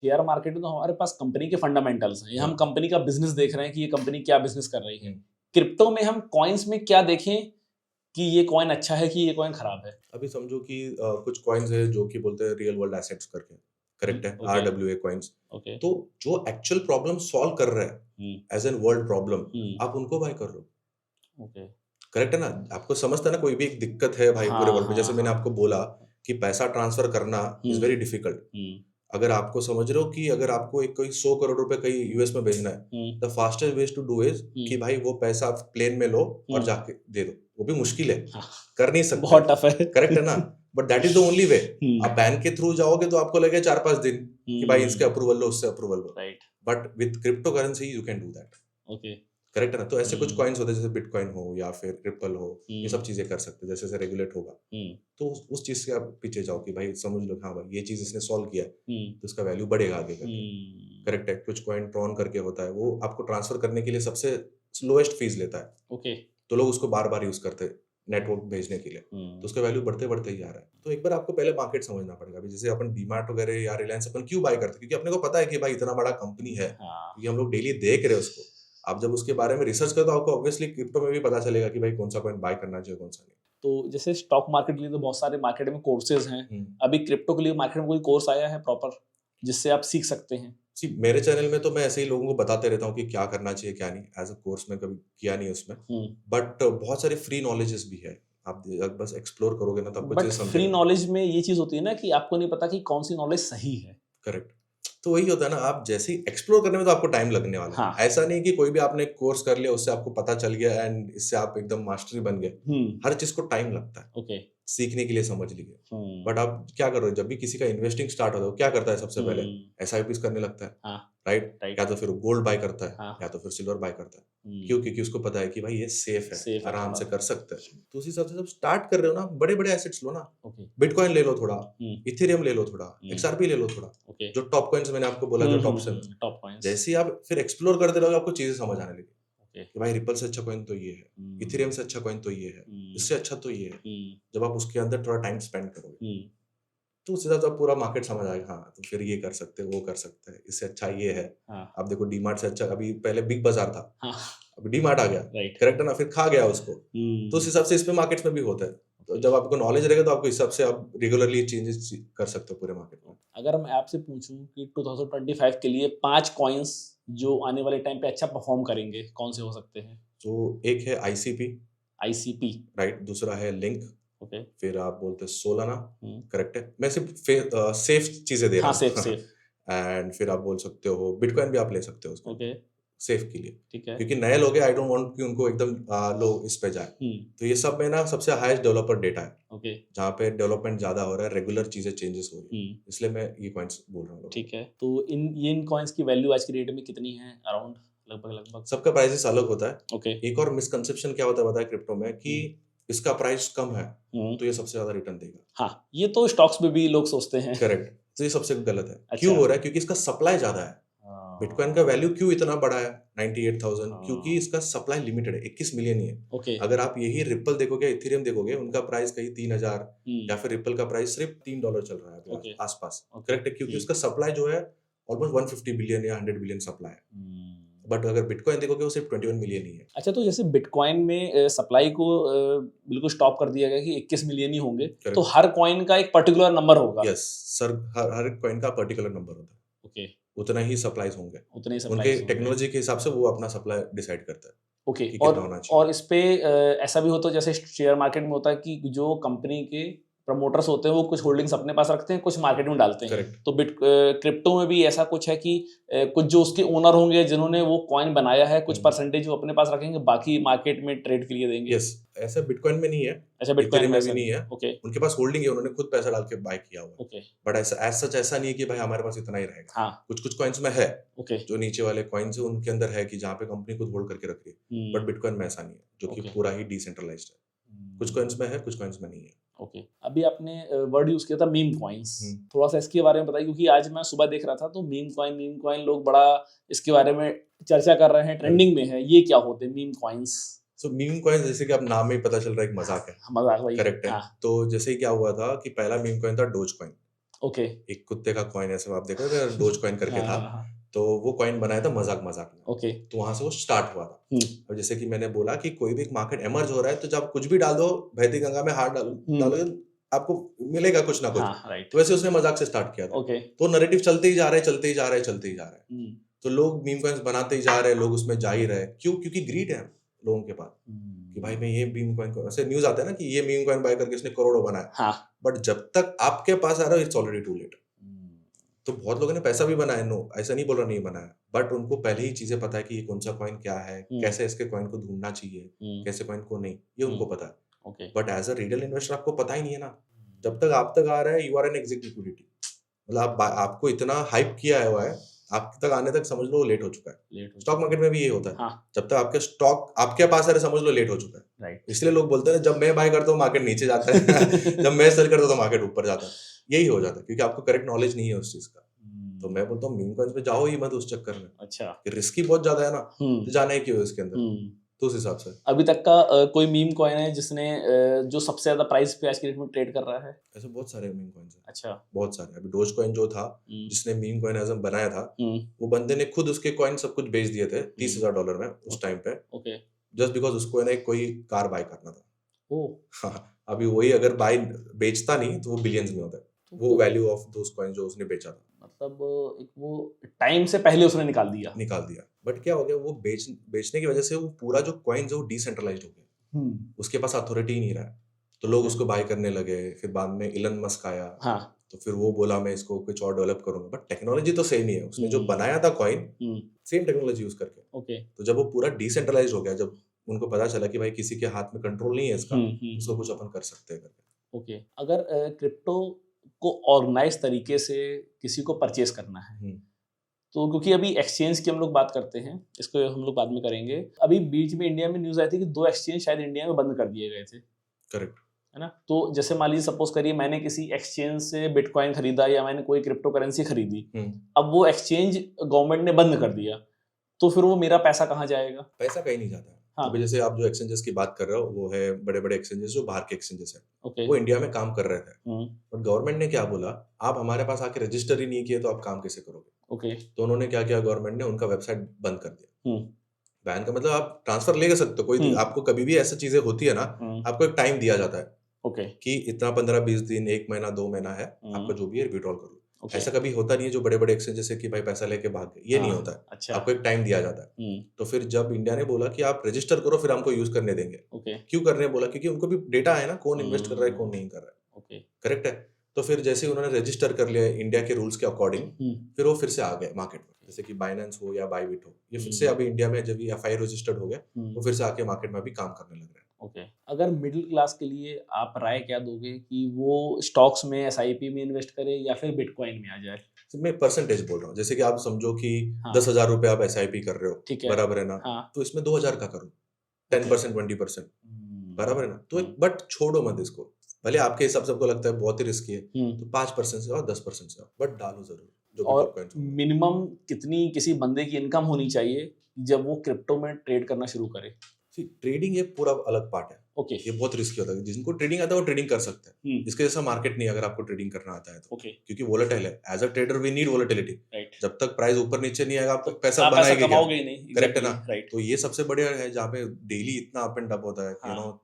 Share market में तो हमारे पास कंपनी के फंडामेंटल्स हैं, हम कंपनी का बिजनेस देख रहे हैं कि ये कंपनी क्या बिजनेस कर रही है। क्रिप्टो में हम कॉइन्स में क्या देखें कि ये कॉइन अच्छा है कि ये कॉइन खराब है? अभी समझो कि कुछ कॉइन्स है जो कि बोलते हैं रियल वर्ल्ड एसेट्स करके, करेक्ट है, ओके, RWA कॉइन्स। ओके। तो जो एक्चुअल प्रॉब्लम सॉल्व कर रहे हैं एज एन वर्ल्ड प्रॉब्लम, आप उनको बाय कर लो, ओके। करेक्ट है ना? आपको समझता है ना, कोई भी एक दिक्कत है भाई पूरे हाँ, वर्ल्ड में, हाँ, जैसे मैंने हाँ। आपको बोला कि पैसा ट्रांसफर करना इज वेरी डिफिकल्ट। अगर आपको समझ रहे हो कि अगर आपको एक कोई 100 करोड़ रुपए कहीं यूएस में भेजना है, the fastest way to do is कि भाई वो पैसा आप प्लेन में लो और जाके दे दो। वो भी मुश्किल है, हाँ, कर नहीं सकते, बहुत टफ है। करेक्ट है ना? But that is the only way. आप बैंक के थ्रू जाओगे तो आपको लगेगा 4-5 दिन कि भाई इसके अप्रूवल लो, उससे approval low. Right. But with crypto currency you can do that, okay. Correct है ना? तो ऐसे कुछ कॉइन्स होते हैं जैसे बिटकॉइन हो या फिर रिपल हो, ये सब चीजें कर सकते हैं जैसे जैसे रेगुलेट होगा। तो उस चीज से आप पीछे जाओ कि भाई समझ लो हाँ भाई ये चीज इसने सॉल्व किया है, तो उसका वैल्यू बढ़ेगा आगे करके, करेक्ट है? कुछ कॉइन ट्रॉन करके होता है, वो आपको ट्रांसफर करने के लिए सबसे स्लोएस्ट फीस लेता है, ओके। तो लोग उसको बार बार यूज करते हैं नेटवर्क भेजने के लिए, तो उसका वैल्यू बढ़ते बढ़ते ही आ रहा है। तो एक बार आपको पहले मार्केट समझना पड़ेगा। अभी जैसे अपन डीमार्ट वगैरह या रिलायंस अपन क्यों बाय करते हैं, क्योंकि अपने को पता है कि भाई इतना बड़ा कंपनी है, क्योंकि हम लोग डेली देख रहे हैं उसको। आप जब उसके बारे में रिसर्च करो तो आपको ऑब्वियसली क्रिप्टो में भी पता चलेगा कि भाई कौन सा कॉइन बाय करना चाहिए, कौन सा नहीं। तो जैसे स्टॉक मार्केट के लिए तो बहुत सारे मार्केट में कोर्सेज हैं, अभी क्रिप्टो के लिए मार्केट में कोई कोर्स आया है प्रॉपर जिससे आप सीख सकते हैं? मेरे चैनल में तो मैं ऐसे ही लोगों को बताते रहता हूँ कि क्या करना चाहिए क्या नहीं, एज अ कोर्स में कभी किया नहीं उसमें, बट बहुत सारे फ्री नॉलेजेस भी है। आप बस एक्सप्लोर करोगे ना तो आपको बट चीज फ्री समझेगा। नॉलेज में ये चीज होती है ना कि आपको नहीं पता कि कौन सी नॉलेज सही है। करेक्ट। तो वही होता है ना, आप जैसे ही एक्सप्लोर करने में तो आपको टाइम लगने वाला है। हाँ। ऐसा नहीं कि कोई भी आपने कोर्स कर लिया उससे आपको पता चल गया एंड इससे आप एकदम मास्टरी बन गए। हर चीज को टाइम लगता है, ओके। सीखने के लिए, समझ लीजिए। बट आप क्या कर रहे हो, जब भी किसी का इन्वेस्टिंग स्टार्ट होता है, वो क्या करता है सबसे पहले? SIPs करने लगता है, हाँ, राइट? राइट। या तो फिर गोल्ड बाय करता है, हाँ, या तो फिर सिल्वर बाय करता है। क्यों? क्योंकि उसको पता है कि भाई ये सेफ है, सेफ है आराम थोड़ा। से कर सकते हैं। तो उस हिसाब से जब स्टार्ट कर रहे हो ना, बड़े बड़े एसेट्स लो ना, ओके। बिटकॉइन ले लो थोड़ा, इथेरियम ले लो थोड़ा, XRP ले लो थोड़ा, ओके। जो टॉप कॉइन्स मैंने आपको बोला, जो टॉप से में। Top points. जैसे ही आप फिर एक्सप्लोर करते रहोगे आपको चीजें समझ आने लगी ओके। कि भाई रिपल से अच्छा कॉइन तो ये है, इथेरियम से अच्छा कॉइन तो ये है, इससे अच्छा तो ये है। जब आप उसके अंदर थोड़ा टाइम स्पेंड करोगे तो उससे ज्यादा पूरा मार्केट समझ आएगा। हाँ तो फिर ये कर सकते हैं, वो कर सकते हैं, इससे अच्छा ये है। हाँ, आप देखो डीमार्ट से अच्छा, अभी पहले बिग बाजार था, हाँ, अभी डीमार्ट आ गया, राइट। करेक्ट है ना? फिर खा गया उसको। तो उस हिसाब से इस पे मार्केट्स में भी होता है। तो जब आपको नॉलेज रहेगा तो आपको इस हिसाब से आप रेगुलरली चेंजेस कर सकते हो पूरे मार्केट में। अगर मैं आपसे पूछूं कि 2025 के लिए 5 कॉइन्स जो आने वाले टाइम पे अच्छा परफॉर्म करेंगे, कौन से हो सकते हैं? तो एक है ICP, ICP। राइट? दूसरा है लिंक, ओके। फिर आप बोलते हैं सोलाना, करेक्ट है? मैं सिर्फ सेफ चीजें दे हाँ, रहा सेफ हूँ। सेफ। एंड फिर आप बोल सकते हो बिटकॉइन भी आप ले सकते हो उसके ओके। अंदर, सेफ के लिए। ठीक है। क्योंकि नए लोग हैं, आई डोंट वांट कि उनको एकदम लो इस पे जाए। तो ये सब में ना सबसे हाईएस्ट डेवलपर डेटा है, ओके। जहाँ पे डेवलपमेंट ज्यादा हो रहा है, रेगुलर चीजें चेंजेस हो रही है, इसलिए मैं ये पॉइंट्स बोल रहा हूँ लोगों को। ठीक है। तो इन कॉइन्स की वैल्यू आज की डेट में कितनी है अराउंड, लगभग लगभग? सबका प्राइसेस अलग होता है। ओके। एक और मिसकंसेप्शन क्या होता है पता है क्रिप्टो में, कि इसका प्राइस कम है तो ये सबसे ज्यादा रिटर्न देगा। हाँ, ये तो स्टॉक्स में भी लोग सोचते हैं। करेक्ट। तो ये सबसे गलत है। अच्छा। क्यों हो रहा है? क्योंकि इसका सप्लाई ज्यादा है। बिटकॉइन का वैल्यू क्यों इतना बड़ा है 98,000? क्योंकि इसका सप्लाई लिमिटेड है, 21 मिलियन ही है। ओके। अगर आप यही रिपल देखोगे, इथेरियम देखोगे, उनका प्राइस कहीं 3,000, या फिर रिपल का प्राइस सिर्फ $3 चल रहा है अभी ओके। आसपास, ओके। करेक्ट है? क्योंकि उसका सप्लाई जो है ऑलमोस्ट 150 बिलियन या 100 बिलियन सप्लाई है। बट अगर बिटकॉइन देखोगे वो सिर्फ 21 मिलियन ही है। अच्छा, तो जैसे बिटकॉइन में सप्लाई को बिल्कुल स्टॉप कर दिया गया कि 21 मिलियन ही होंगे, तो हर कॉइन का एक पर्टिकुलर नंबर होगा? यस सर, हर कॉइन का पर्टिकुलर नंबर होता है। ओके। उतना ही सप्लाईज होंगे, उतने ही उनके सप्लाईज होंगे। टेक्नोलॉजी के हिसाब से वो अपना सप्लाई डिसाइड करता है ओके। कि और कितना होना चाहिए। और इस पे ऐसा भी होता है जैसे शेयर मार्केट में होता है कि जो कंपनी के प्रमोटर्स होते हैं वो कुछ होल्डिंग्स अपने पास रखते हैं, कुछ मार्केट में डालते हैं। Correct. तो क्रिप्टो में भी ऐसा कुछ है कि कुछ जो उसके ओनर होंगे जिन्होंने वो कॉइन बनाया है, कुछ परसेंटेज वो अपने पास रखेंगे, बाकी मार्केट में ट्रेड के लिए देंगे। यस, ऐसा बिटकॉइन में नहीं है, ऐसा बिटकॉइन इथेरियम में में भी ऐसा नहीं है। ओके। उनके पास होल्डिंग है, उन्होंने खुद पैसा डाल के बाय किया हुआ है। ओके। बट ऐसा एज सच ऐसा नहीं है कि भाई हमारे पास इतना ही रहेगा। हाँ। कुछ कुछ कॉइन्स में है, ओके। जो नीचे वाले कॉइन्स है उनके अंदर है कि जहाँ पे कंपनी खुद होल्ड करके रख रही है। बट बिटकॉइन में ऐसा नहीं है, जो कि ओके। पूरा ही डिसेंट्रलाइज्ड है। कुछ कॉइन्स में है, कुछ कॉइन्स में नहीं है। ओके। अभी आपने वर्ड यूज किया था मीम कॉइन्स, थोड़ा सा इसके बारे में बताइए, क्योंकि आज मैं सुबह देख रहा था तो मीम कॉइन लोग बड़ा इसके बारे में चर्चा कर रहे हैं, ट्रेंडिंग में है। ये क्या होते हैं मीम कॉइन्स? सो मीम कॉइन्स, जैसे कि आप नाम में ही पता चल रहा है, एक मजाक है। मजाक भाई। करेक्ट है। हाँ। तो जैसे ही क्या हुआ था कि पहला मीम कॉइन था डोज कॉइन। ओके। एक कुत्ते का कॉइन ऐसे आप देखो थे, डोज कॉइन करके था, तो वो कॉइन बनाया था मजाक मजाक में। ओके। तो वहां से वो स्टार्ट हुआ था। और जैसे कि मैंने बोला कि कोई भी मार्केट एमर्ज हो रहा है तो जब कुछ भी डाल दो, बहती गंगा में हाथ डालोगे आपको मिलेगा कुछ ना कुछ। राइट। तो वैसे उसने मजाक से स्टार्ट किया था। ओके। तो नैरेटिव चलते ही जा रहे, चलते ही जा रहे, चलते ही जा रहे। तो लोग मीम कॉइन्स बनाते ही जा रहे, लोग उसमें जा ही रहे। क्यों? क्योंकि ग्रीड है लोगों के पास कि भाई मैं ये मीम कॉइन को, ऐसे न्यूज आता है ना कि ये मीम कॉइन बाय करके इसने करोड़ों बनाया। बट जब तक आपके पास आ रहा है इट्स ऑलरेडी टू लेट। तो बहुत लोगों ने पैसा भी बनाया, नो ऐसा नहीं बोल रहा नहीं बनाया, बट उनको पहले ही चीजें पता है कि ये कौन सा कॉइन क्या है, कैसे इसके कॉइन को ढूंढना चाहिए, कैसे कॉइन को नहीं, ये उनको पता है। But as a retail investor आपको पता ही नहीं है ना। जब तक आप तक आ रहा है you are an exit liquidity, मतलब आपको इतना हाइप किया हुआ है, आप तक आने तक समझ लो लेट हो चुका है। स्टॉक मार्केट में भी ये होता है। जब तक आपके स्टॉक आपके पास आ रहे समझ लो लेट हो चुका है। इसलिए लोग बोलते हैं जब मैं बाय करता हूँ मार्केट नीचे जाता है जब मैं सेल करता हूँ तो मार्केट ऊपर जाता है। यही हो जाता है क्योंकि आपको करेक्ट नॉलेज नहीं है उस चीज का। तो मैं बोलता हूँ मीम कॉइन्स पे जाओ ही मत उस चक्कर में। अच्छा। कि रिस्की बहुत ज्यादा है ना, तो जाना ही क्यों है इसके अंदर। तो उस हिसाब से अभी तक का कोई मीम कॉइन है जिसने जो सबसे ज्यादा प्राइस पे आज की डेट में ट्रेड कर रहा है? ऐसे बहुत सारे मीम कॉइन्स हैं। अच्छा। बहुत सारे। अभी डोज कॉइन जो था, जिसने मीम कॉइन एज़ बनाया था, वो बंदे ने खुद उसके कॉइन सब कुछ बेच दिए थे $30,000 में उस टाइम पे। ओके। जस्ट बिकॉज उसको है कोई कार बाय करना था। ओह। अभी वही अगर बाय बेचता नहीं तो वो बिलियंस में होता है, वो वैल्यू ऑफ दोस कॉइन जो उसने बेचा था। मतलब एक वो टाइम से पहले उसने निकाल दिया। बट क्या हो गया, वो बेचने की वजह से वो पूरा जो कॉइन जो डिसेंट्रलाइज्ड हो गया, उसके पास अथॉरिटी ही नहीं रहा। तो लोग उसको बाय करने लगे। फिर बाद में इलन मस्क आया। तो फिर वो बोला मैं इसको कुछ और डेवलप करूंगा, बट टेक्नोलॉजी तो सेम ही है। उसने जो बनाया था कॉइन सेम टेक्नोलॉजी यूज करके। ओके। तो जब वो पूरा डिसेंट्रलाइज्ड हो गया, जब उनको पता चला कि भाई किसी के हाथ में कंट्रोल नहीं है इसका, उसको कुछ अपन कर सकते हैं करके। ओके। अगर क्रिप्टो को ऑर्गेनाइज तरीके से किसी को परचेस करना है, तो क्योंकि अभी एक्सचेंज की हम लोग बात करते हैं, इसको हम लोग बाद में करेंगे। अभी बीच में इंडिया में न्यूज आई थी कि 2 एक्सचेंज शायद इंडिया में बंद कर दिए गए थे। करेक्ट है ना? तो जैसे मान लीजिए सपोज करिए मैंने किसी एक्सचेंज से बिटकॉइन खरीदा या मैंने कोई क्रिप्टो करेंसी खरीदी, अब वो एक्सचेंज गवर्नमेंट ने बंद कर दिया, तो फिर वो मेरा पैसा कहाँ जाएगा? पैसा कहीं नहीं जाता है। अभी जैसे आप जो एक्सचेंजेस की बात कर रहे हो वो है बड़े बड़े एक्सचेंजेस जो बाहर के एक्सचेंजेस है। वो इंडिया में काम कर रहे थे, बट गवर्नमेंट ने क्या बोला, आप हमारे पास आके रजिस्टर ही नहीं किए तो आप काम कैसे करोगे। तो उन्होंने क्या किया, गवर्नमेंट ने उनका वेबसाइट बंद कर दिया। बैन का मतलब आप ट्रांसफर ले सकते हो, कोई आपको कभी भी ऐसी चीजें होती है ना, आपको एक टाइम दिया जाता है कि इतना 15-20 दिन, 1 महीना, 2 महीना है, आपका जो भी है विड्रॉल कर लो। ऐसा कभी होता नहीं है जो बड़े बड़े एक्सचेंजेस है कि भाई पैसा लेके भाग गए, ये नहीं होता है। अच्छा। आपको एक टाइम दिया जाता है। तो फिर जब इंडिया ने बोला कि आप रजिस्टर करो फिर हमको यूज करने देंगे। क्यों करने बोला, क्योंकि उनको भी डेटा है ना, कौन इन्वेस्ट कर रहा है कौन नहीं कर रहा है। करेक्ट है। तो फिर जैसे उन्होंने रजिस्टर कर लिया इंडिया के रूल्स के अकॉर्डिंग, फिर वो फिर से आ गए मार्केट में। जैसे कि बाइनेंस हो या बाइबिट हो, ये फिर से अभी इंडिया में जब ये एफआई रजिस्टर्ड हो गया, वो फिर से आके मार्केट में भी काम करने लग रहे हैं। ओके। अगर मिडिल क्लास के लिए आप राय क्या दोगे कि वो स्टॉक्स में, एसआईपी में इन्वेस्ट करे या फिर बिटकॉइन में आ जाए? मैं परसेंटेज बोल रहा हूँ। जैसे कि आप समझो कि 10,000 रुपए आप एसआईपी कर रहे हो, ठीक है, बराबर है ना। तो इसमें 2,000 का करो, 10%, 20%, बराबर है ना। तो बट छोड़ो मत इसको, भले आपके हिसाब से आपको लगता है बहुत ही रिस्की है, तो 5% से और 10% से, बट डालो जरूर। और मिनिमम कितनी किसी बंदे की इनकम होनी चाहिए जब वो क्रिप्टो में ट्रेड करना शुरू करे? ट्रेडिंग एक पूरा अलग पार्ट है। ओके। ये बहुत रिस्की होता है। जिनको ट्रेडिंग आता है वो ट्रेडिंग कर सकते हैं। इसके जैसा मार्केट नहीं अगर आपको ट्रेडिंग करना आता है तो। क्योंकि वोलेटाइल है। As a trader we need volatility. जब तक प्राइस ऊपर नीचे नहीं आएगा आप पैसा बनाएंगे क्या? करेक्ट है ना। तो ये सबसे बढ़िया है जहाँ पे डेली इतना अप एंड डाउन होता है,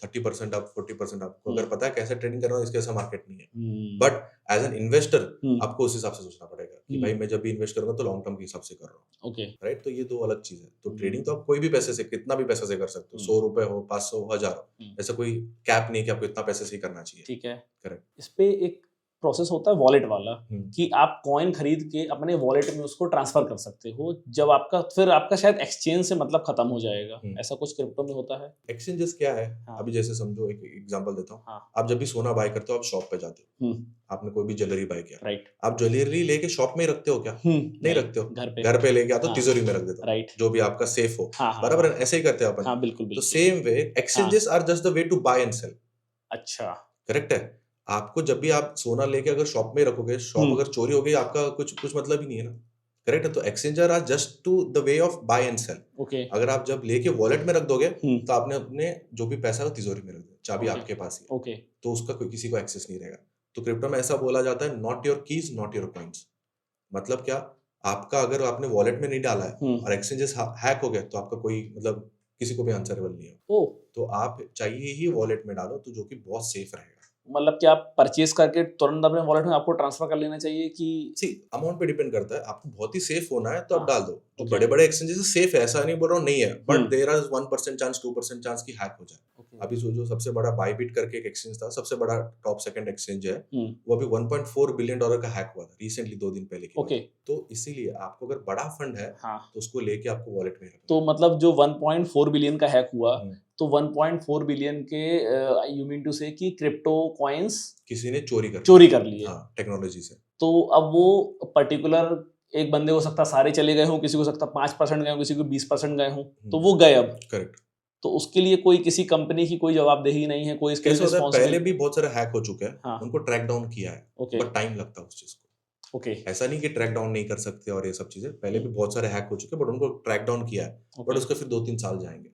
30% अप, 40% अप। अगर पता है कैसे ट्रेडिंग करना है, इसके जैसा मार्केट नहीं है। बट एज एन इन्वेस्टर आपको उस हिसाब से सोचना पड़ेगा कि भाई मैं जब भी इन्वेस्ट करूंगा तो लॉन्ग टर्म के हिसाब से कर रहा हूँ। राइट। तो ये दो अलग चीज है। तो ट्रेडिंग तो आप कोई भी पैसे से, कितना भी पैसे से कर सकते हो, 100 रुपए हो, 500, 1000, ऐसा कोई कैप नहीं कि आपको इतना पैसे से ही करना चाहिए। ठीक है। करेक्ट। इस पे एक प्रोसेस होता है वॉलेट वाला, कि आप कॉइन खरीद के अपने वॉलेट में उसको ट्रांसफर कर सकते हो। जब आपका फिर आपका शायद एक्सचेंज से मतलब खत्म हो जाएगा, ऐसा कुछ क्रिप्टो में होता है। एक्सचेंजेस क्या है? अभी जैसे समझो, एक एग्जांपल देता हूँ। आप जब भी सोना बाय करते हो, आप शॉप पे जाते हो, आपने कोई भी ज्वेलरी बाय किया, राइट। आप ज्वेलरी लेके शॉप में ही रखते हो क्या? नहीं रखते हो। घर पे लेके आते हो, तिजोरी में रख देते हो, राइट, जो भी आपका सेफ हो। बराबर, ऐसे ही करते हो अपन। बिल्कुल। तो same way exchanges are just the way to buy and sell. अच्छा। करेक्ट है। आपको जब भी आप सोना लेके अगर शॉप में रखोगे, शॉप अगर चोरी हो गई, आपका कुछ मतलब ही नहीं है ना। करेक्ट है। तो exchanger are just to the way of buy and sell. अगर आप जब लेके वॉलेट में रख दोगे तो आपने अपने जो भी पैसा है तिजोरी में रख दिया, चाबी आपके पास ही है, तो उसका कोई किसी को एक्सेस नहीं रहेगा। तो क्रिप्टो में ऐसा बोला जाता है not your keys not your coins. मतलब क्या, आपका अगर आपने वॉलेट में नहीं डाला है और एक्सचेंजेस हैक हो गए तो आपका कोई मतलब किसी को भी आंसरेबल नहीं है। तो आप चाहिए ही वॉलेट में डालो तो जो कि बहुत सेफ रहेगा। मतलब क्या आप परचेज करके तुरंत अपने वॉलेट में आपको ट्रांसफर कर लेना चाहिए कि सी अमाउंट पे डिपेंड करता है, आपको बहुत ही सेफ होना है तो आप डाल दो। तो बड़े बड़े एक्सचेंजेस सेफ है, ऐसा नहीं बोल रहा हूँ नहीं है, but there are 1% chance 2% chance की हैक हो जाए। अभी जो सबसे बड़ा बाइबिट करके एक एक्सचेंज था, सबसे बड़ा टॉप सेकंड एक्सचेंज है, वो अभी $1.4 बिलियन का हैक हुआ था रिसेंटली 2 दिन पहले की बात। तो इसीलिए आपको अगर बड़ा फंड है तो उसको लेके आपको वॉलेट में रखना। तो मतलब जो 1.4 बिलियन का हैक हुआ, तो 1.4 बिलियन के यू मीन टू से कि क्रिप्टो कॉइन्स किसी ने चोरी कर लिए टेक्नोलॉजी से। तो अब वो पर्टिकुलर एक बंदे हो सकता सारे चले गए हों, किसी को सकता 5% गए हों, किसी को 20% गए हों, तो वो गए अब। करेक्ट। तो उसके लिए कोई किसी कंपनी की कोई जवाबदेही नहीं है, कोई इसके लिए रिस्पांसिबल। पहले भी बहुत सारे हैक हो चुके हैं, उनको ट्रैक डाउन किया है, बट टाइम लगता है उस चीज को। ऐसा नहीं कि ट्रैक डाउन नहीं कर सकते और ये सब चीजें, पहले भी बहुत सारे हैक हो चुके हैं बट उनको ट्रैक डाउन किया है, बट उसके फिर 2-3 साल जाएंगे।